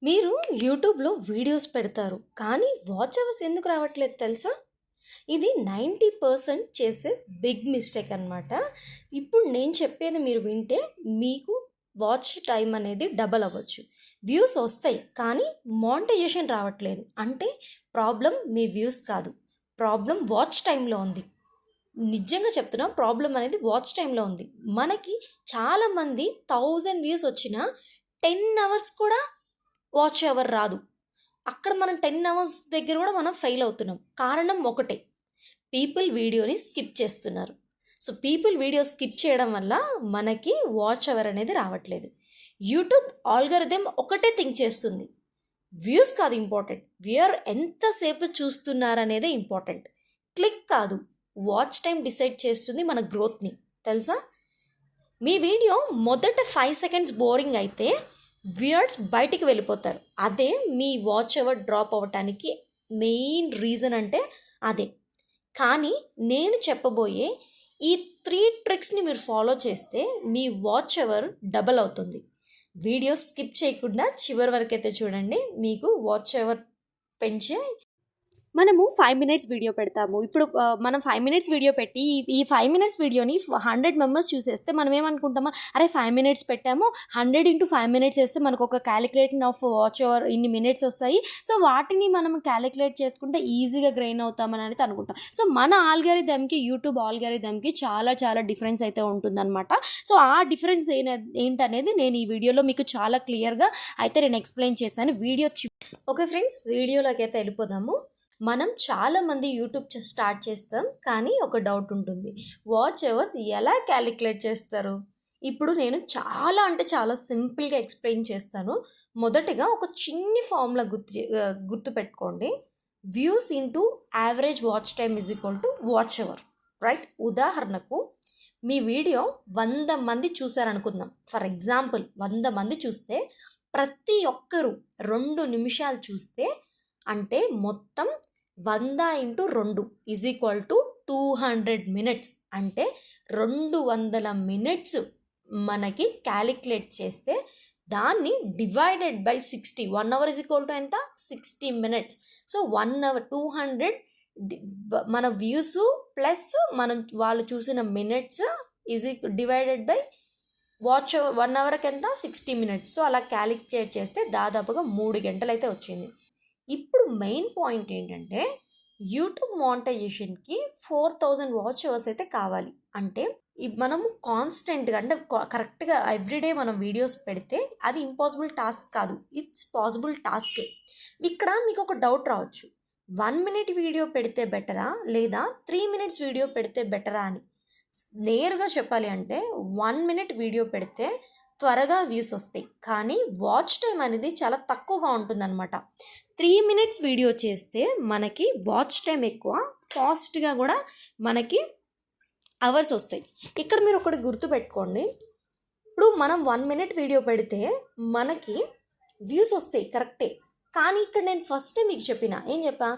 మీరు యూట్యూబ్లో వీడియోస్ పెడతారు కానీ వాచ్ అవర్స్ ఎందుకు రావట్లేదు తెలుసా? ఇది 90% చేసే బిగ్ మిస్టేక్ అనమాట. ఇప్పుడు నేను చెప్పేది మీరు వింటే మీకు వాచ్ టైం అనేది డబల్ అవ్వచ్చు. వ్యూస్ వస్తాయి కానీ మానిటైజేషన్ రావట్లేదు. అంటే ప్రాబ్లం మీ వ్యూస్ కాదు, ప్రాబ్లం వాచ్ టైంలో ఉంది. నిజంగా చెప్తున్నా, ప్రాబ్లం అనేది వాచ్ టైంలో ఉంది. మనకి చాలామంది 1000 వ్యూస్ వచ్చినా 10 అవర్స్ కూడా వాచ్ అవర్ రాదు. అక్కడ మనం 10 అవర్స్ దగ్గర కూడా మనం ఫెయిల్ అవుతున్నాం. కారణం ఒకటే, పీపుల్ వీడియోని స్కిప్ చేస్తున్నారు. సో పీపుల్ వీడియో స్కిప్ చేయడం వల్ల మనకి వాచ్ అవర్ అనేది రావట్లేదు. యూట్యూబ్ ఆల్గరిథం ఒకటే థింక్ చేస్తుంది, వ్యూస్ కాదు ఇంపార్టెంట్, వ్యూయర్ ఎంతసేపు చూస్తున్నారనేదే ఇంపార్టెంట్. క్లిక్ కాదు, వాచ్ టైం డిసైడ్ చేస్తుంది మన గ్రోత్ని. తెలుసా? మీ వీడియో మొదట 5 సెకండ్స్ బోరింగ్ అయితే వ్యూయర్స్ బయటికి వెళ్ళిపోతారు. అదే మీ వాచ్ అవర్ డ్రాప్ అవ్వటానికి మెయిన్ రీజన్ అంటే అదే. కానీ నేను చెప్పబోయే ఈ 3 ట్రిక్స్ని మీరు ఫాలో చేస్తే మీ వాచ్ అవర్ డబల్ అవుతుంది. వీడియో స్కిప్ చేయకుండా చివరి వరకు అయితే చూడండి, మీకు వాచ్ అవర్ పెంచే. మనము 5 మినిట్స్ వీడియో పెడతాము. ఇప్పుడు మనం 5 మినిట్స్ వీడియో పెట్టి ఈ 5 మినిట్స్ వీడియోని 100 మెంబర్స్ చూసేస్తే మనం ఏమనుకుంటామా, అరే 5 మినిట్స్ పెట్టాము, 100 ఇంటూ 5 మినిట్స్ వేస్తే మనకు ఒక క్యాలిక్యులేషన్ ఆఫ్ వాచ్ అవర్ ఇన్ని మినిట్స్ వస్తాయి. సో వాటిని మనం క్యాలిక్యులేట్ చేసుకుంటే ఈజీగా గ్రెయిన్ అవుతామని అనేది అనుకుంటాం. సో మన ఆల్గారిథంకి, యూట్యూబ్ ఆల్గారిథంకి చాలా చాలా డిఫరెన్స్ అయితే ఉంటుందన్నమాట. సో ఆ డిఫరెన్స్ ఏంటనేది నేను ఈ వీడియోలో మీకు చాలా క్లియర్గా అయితే నేను ఎక్స్ప్లెయిన్ చేశాను. ఓకే ఫ్రెండ్స్, వీడియోలోకి అయితే వెళ్ళిపోదాము. మనం చాలామంది యూట్యూబ్ స్టార్ట్ చేస్తాం కానీ ఒక డౌట్ ఉంటుంది, వాచ్ అవర్స్ ఎలా క్యాలిక్యులేట్ చేస్తారు? ఇప్పుడు నేను చాలా సింపుల్గా ఎక్స్ప్లెయిన్ చేస్తాను. మొదటిగా ఒక చిన్ని ఫార్ములా గుర్తుపెట్టుకోండి. Views into average watch time is equal to watch hour, right? ఉదాహరణకు మీ వీడియో 100 మంది చూసారనుకుందాం. ఫర్ ఎగ్జాంపుల్ 100 మంది చూస్తే ప్రతి ఒక్కరు 2 నిమిషాలు చూస్తే అంటే మొత్తం 100 into 2 is equal to 200 minutes. అంటే 200 మినిట్స్ మనకి క్యాలిక్యులేట్ చేస్తే దాన్ని divided by 60, 1 hour is equal to ఎంత? 60 మినిట్స్. సో 1 అవర్ 200 మన వ్యూస్ ప్లస్ వాళ్ళు చూసిన minutes is divided by watch 1 అవర్కి ఎంత? 60 మినిట్స్. సో అలా క్యాలిక్యులేట్ చేస్తే దాదాపుగా 3 గంటలు అయితే వచ్చింది. ఇప్పుడు మెయిన్ పాయింట్ ఏంటంటే, యూట్యూబ్ మానిటైజేషన్కి 4000 వాచ్ అవర్స్ అయితే కావాలి. అంటే మనము కాన్స్టెంట్గా, అంటే కరెక్ట్గా ఎవ్రీడే మనం వీడియోస్ పెడితే అది ఇంపాసిబుల్ టాస్క్ కాదు, ఇట్స్ పాసిబుల్ టాస్కే. ఇక్కడ మీకు ఒక డౌట్ రావచ్చు, 1 మినిట్ వీడియో పెడితే బెటరా లేదా 3 మినిట్స్ వీడియో పెడితే బెటరా అని. నేరుగా చెప్పాలి అంటే 1 మినిట్ వీడియో పెడితే త్వరగా వ్యూస్ వస్తాయి, కానీ వాచ్ టైం అనేది చాలా తక్కువగా ఉంటుందన్నమాట. 3 మినిట్స్ వీడియో చేస్తే మనకి వాచ్ టైం ఎక్కువ, ఫాస్ట్గా కూడా మనకి అవర్స్ వస్తాయి. ఇక్కడ మీరు ఒకటి గుర్తుపెట్టుకోండి, ఇప్పుడు మనం 1 మినిట్ వీడియో పెడితే మనకి వ్యూస్ వస్తాయి కరెక్టే, కానీ ఇక్కడ నేను ఫస్ట్ మీకు ఏం చెప్పా,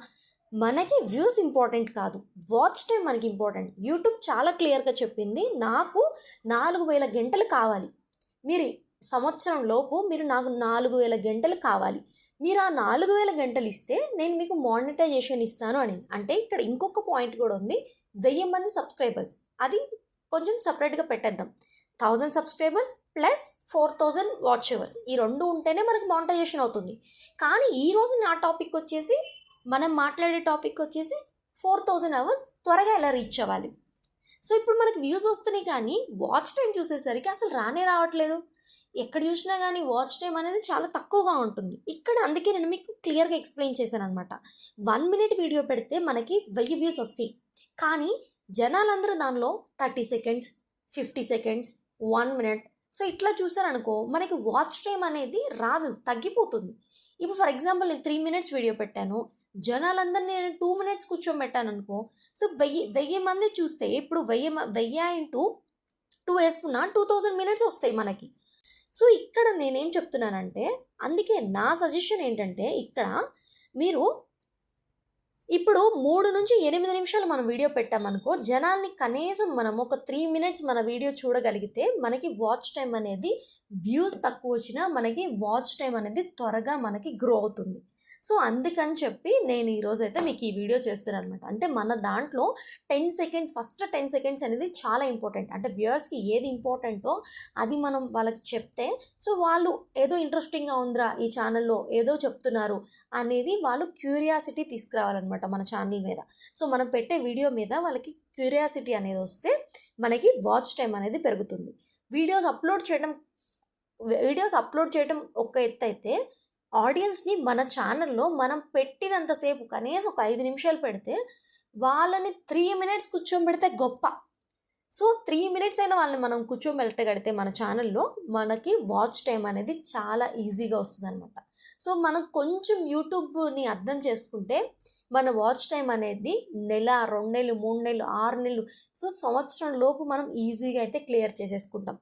మనకి వ్యూస్ ఇంపార్టెంట్ కాదు, వాచ్ టైం మనకి ఇంపార్టెంట్. యూట్యూబ్ చాలా క్లియర్గా చెప్పింది, నాకు 4000 గంటలు కావాలి, మీరు సంవత్సరం లోపు మీరు నాకు 4000 గంటలు కావాలి, మీరు ఆ 4000 గంటలు ఇస్తే నేను మీకు మానిటైజేషన్ ఇస్తాను అని. అంటే ఇక్కడ ఇంకొక పాయింట్ కూడా ఉంది, 1000 మంది సబ్స్క్రైబర్స్, అది కొంచెం సపరేట్గా పెట్టేద్దాం. 1000 సబ్స్క్రైబర్స్ ప్లస్ 4000 వాచ్ అవర్స్, ఈ 2 ఉంటేనే మనకు మానిటైజేషన్ అవుతుంది. కానీ ఈరోజు నా టాపిక్ వచ్చేసి, మనం మాట్లాడే టాపిక్ వచ్చేసి 4000 అవర్స్ త్వరగా ఎలా రీచ్ అవ్వాలి. సో ఇప్పుడు మనకి వ్యూస్ వస్తున్నాయి కానీ వాచ్ టైం చూసేసరికి అసలు రావట్లేదు. ఎక్కడ చూసినా కానీ వాచ్ టైం అనేది చాలా తక్కువగా ఉంటుంది ఇక్కడ. అందుకే నేను మీకు క్లియర్గా ఎక్స్ప్లెయిన్ చేశాను అనమాట. 1 మినిట్ వీడియో పెడితే మనకి 1000 వ్యూస్ వస్తాయి, కానీ జనాలందరూ దానిలో 30 సెకండ్స్, 50 సెకండ్స్, 1 మినిట్, సో ఇట్లా చూసారనుకో మనకి వాచ్ టైం అనేది రాదు, తగ్గిపోతుంది. ఇప్పుడు ఫర్ ఎగ్జాంపుల్ నేను 3 మినిట్స్ వీడియో పెట్టాను, జనాలందరినీ నేను 2 మినిట్స్ కూర్చోబెట్టాను అనుకో, సో 1000 మంది చూస్తే ఇప్పుడు 1000 ఇంటూ 2 వేసుకున్నా 2000 మినిట్స్ వస్తాయి మనకి. సో ఇక్కడ నేనేం చెప్తున్నానంటే, అందుకే నా సజెషన్ ఏంటంటే, ఇక్కడ మీరు ఇప్పుడు 3-8 నిమిషాలు మనం వీడియో పెట్టామనుకో, జనాల్ని కనీసం మనం ఒక 3 మినిట్స్ మన వీడియో చూడగలిగితే మనకి వాచ్ టైమ్ అనేది వ్యూస్ తక్కువొచ్చినా మనకి వాచ్ టైమ్ అనేది త్వరగా మనకి గ్రో అవుతుంది. సో, అందుకని చెప్పి నేను ఈరోజైతే మీకు ఈ వీడియో చేస్తున్నాననమాట. అంటే మన దాంట్లో 10 సెకండ్స్ ఫస్ట్ 10 సెకండ్స్ అనేది చాలా ఇంపార్టెంట్. అంటే వ్యూయర్స్‌కి ఏది ఇంపార్టెంటో అది మనం వాళ్ళకి చెప్తే సో, వాళ్ళు ఏదో ఇంట్రెస్టింగ్‌గా ఉందిరా ఈ ఛానల్‌లో ఏదో చెప్తున్నారు అనేది వాళ్ళు క్యూరియాసిటీ తీసుకురావాలన్నమాట మన ఛానల్ మీద. సో, మనం పెట్టే వీడియో మీద వాళ్ళకి క్యూరియాసిటీ అనేది వస్తే మనకి వాచ్ టైమ్ అనేది పెరుగుతుంది. వీడియోస్ అప్లోడ్ చేయడం ఒక ఎత్తైతే ఆడియన్స్‌ని మన ఛానల్‌లో మనం పెట్టినంతసేపు కనీసం ఒక 5 నిమిషాలు పెడితే వాళ్ళని 3 మినిట్స్ కూర్చోబెడితే గొప్ప. సో, 3 మినిట్స్ అయినా వాళ్ళని మనం కూర్చోబెట్టగలిగితే మన ఛానల్‌లో మనకి వాచ్ టైమ్ అనేది చాలా ఈజీగా వస్తుందనమాట. సో, మనం కొంచెం యూట్యూబ్‌ని అర్థం చేసుకుంటే మన వాచ్ టైమ్ అనేది నెల, 2 నెలలు, 3 నెలలు, 6 నెలలు సో, సంవత్సరం లోపు మనం ఈజీగా అయితే క్లియర్ చేసేసుకుంటాం.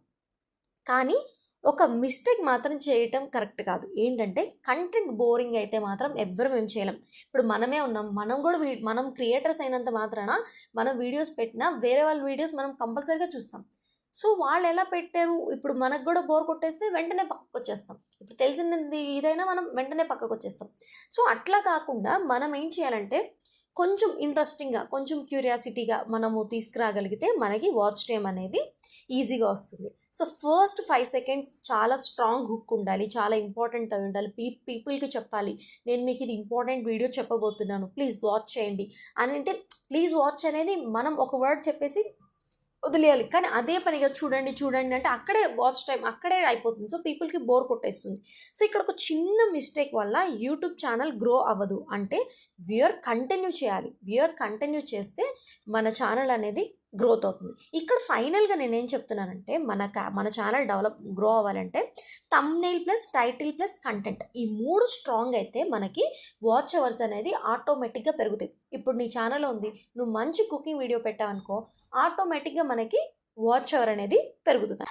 కానీ ఒక మిస్టేక్ మాత్రం చేయటం కరెక్ట్ కాదు. ఏంటంటే కంటెంట్ బోరింగ్ అయితే మాత్రం ఎవ్వరం ఏం చేయలేం. ఇప్పుడు మనమే ఉన్నాం. మనం కూడా మనం క్రియేటర్స్ అయినంత మాత్రాన మనం వీడియోస్ పెట్టినా వేరే వాళ్ళ వీడియోస్ మనం కంపల్సరీగా చూస్తాం. సో, వాళ్ళు ఎలా పెట్టారు ఇప్పుడు మనకు కూడా బోర్ కొట్టేస్తే వెంటనే పక్కకొచ్చేస్తాం. ఇప్పుడు తెలిసింది ఇదైనా మనం వెంటనే పక్కకొచ్చేస్తాం. సో, అట్లా కాకుండా మనం ఏం చేయాలంటే కొంచెం ఇంట్రెస్టింగ్‌గా, కొంచెం క్యూరియాసిటీగా మనము తీసుకురాగలిగితే మనకి వాచ్ టైమ్ అనేది ఈజీగా వస్తుంది. సో, ఫస్ట్ 5 సెకండ్స్ చాలా స్ట్రాంగ్ హుక్ ఉండాలి. చాలా ఇంపార్టెంట్ అయి ఉండాలి. పీపుల్‌కి చెప్పాలి. నేను మీకు ఇది ఇంపార్టెంట్ వీడియో చెప్పబోతున్నాను. ప్లీజ్ వాచ్ చేయండి అని అంటే ప్లీజ్ వాచ్ అనేది మనం ఒక వర్డ్ చెప్పేసి వదిలేయాలి. కానీ అదే పనిగా చూడండి అంటే అక్కడే వాచ్ టైమ్ అక్కడే అయిపోతుంది. సో, పీపుల్‌కి బోర్ కొట్టేస్తుంది. సో, ఇక్కడ ఒక చిన్న మిస్టేక్ వల్ల యూట్యూబ్ ఛానల్ గ్రో అవ్వదు. అంటే వ్యూయర్ కంటిన్యూ చేస్తే మన ఛానల్ అనేది గ్రోత్ అవుతుంది. ఇక్కడ ఫైనల్‌గా నేనేం చెప్తున్నానంటే మన ఛానల్ గ్రో అవ్వాలంటే thumbnail plus title plus content ఈ 3 స్ట్రాంగ్ అయితే మనకి వాచ్ అవర్స్ అనేది ఆటోమేటిక్‌గా పెరుగుతాయి. ఇప్పుడు నీ ఛానల్ ఉంది. నువ్వు మంచి కుకింగ్ వీడియో పెట్టావనుకో ఆటోమేటిక్‌గా మనకి వాచ్ అవర్ అనేది పెరుగుతుంది.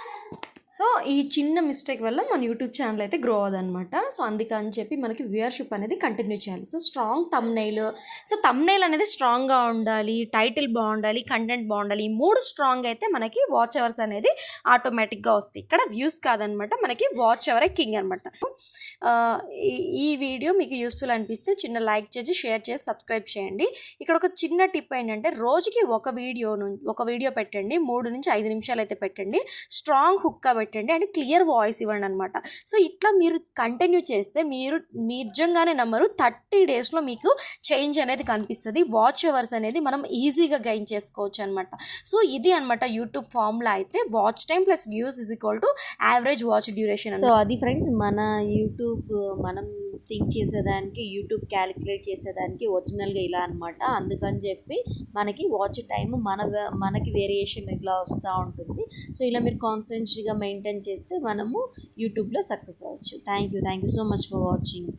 సో, ఈ చిన్న మిస్టేక్ వల్ల మన యూట్యూబ్ ఛానల్ అయితే గ్రో అవ్వదనమాట. సో, అందుకని చెప్పి మనకి వ్యూయర్‌షిప్ అనేది కంటిన్యూ చేయాలి. సో, స్ట్రాంగ్ థంబ్‌నెయిల్ అనేది స్ట్రాంగ్‌గా ఉండాలి. టైటిల్ బాగుండాలి. కంటెంట్ బాగుండాలి. ఈ 3 స్ట్రాంగ్ అయితే మనకి వాచ్ అవర్స్ అనేది ఆటోమేటిక్‌గా వస్తాయి. ఇక్కడ వ్యూస్ కాదనమాట. మనకి వాచ్ అవరే కింగ్ అనమాట. ఈ వీడియో మీకు యూస్ఫుల్ అనిపిస్తే చిన్న లైక్ చేసి షేర్ చేసి సబ్స్క్రైబ్ చేయండి. ఇక్కడ ఒక చిన్న టిప్ ఏంటంటే రోజుకి ఒక వీడియో పెట్టండి. 3-5 నిమిషాలు అయితే పెట్టండి. స్ట్రాంగ్ హుక్‌గా పెట్టండి అంటే క్లియర్ వాయిస్ ఇవ్వండి అనమాట. సో, ఇట్లా మీరు కంటిన్యూ చేస్తే మీరు నిజంగానే నమ్మరు 30 డేస్లో మీకు చేంజ్ అనేది కనిపిస్తుంది. వాచ్ అవర్స్ అనేది మనం ఈజీగా గెయిన్ చేసుకోవచ్చు అనమాట. సో, ఇది అనమాట యూట్యూబ్ ఫార్ములా అయితే watch time plus views is equal to average watch duration. So అది ఫ్రెండ్స్ మన యూట్యూబ్ మనం థింక్ చేసేదానికి యూట్యూబ్ క్యాలిక్యులేట్ చేసేదానికి ఒరిజినల్గా ఇలా అనమాట. అందుకని చెప్పి మనకి వాచ్ టైం మనకి వేరియేషన్ ఇట్లా వస్తూ ఉంటుంది. సో ఇలా మీరు కాన్స్టెన్సీగా మెయింటైన్ చేస్తే మనము యూట్యూబ్లో సక్సెస్ అవ్వచ్చు. Thank you so much for watching.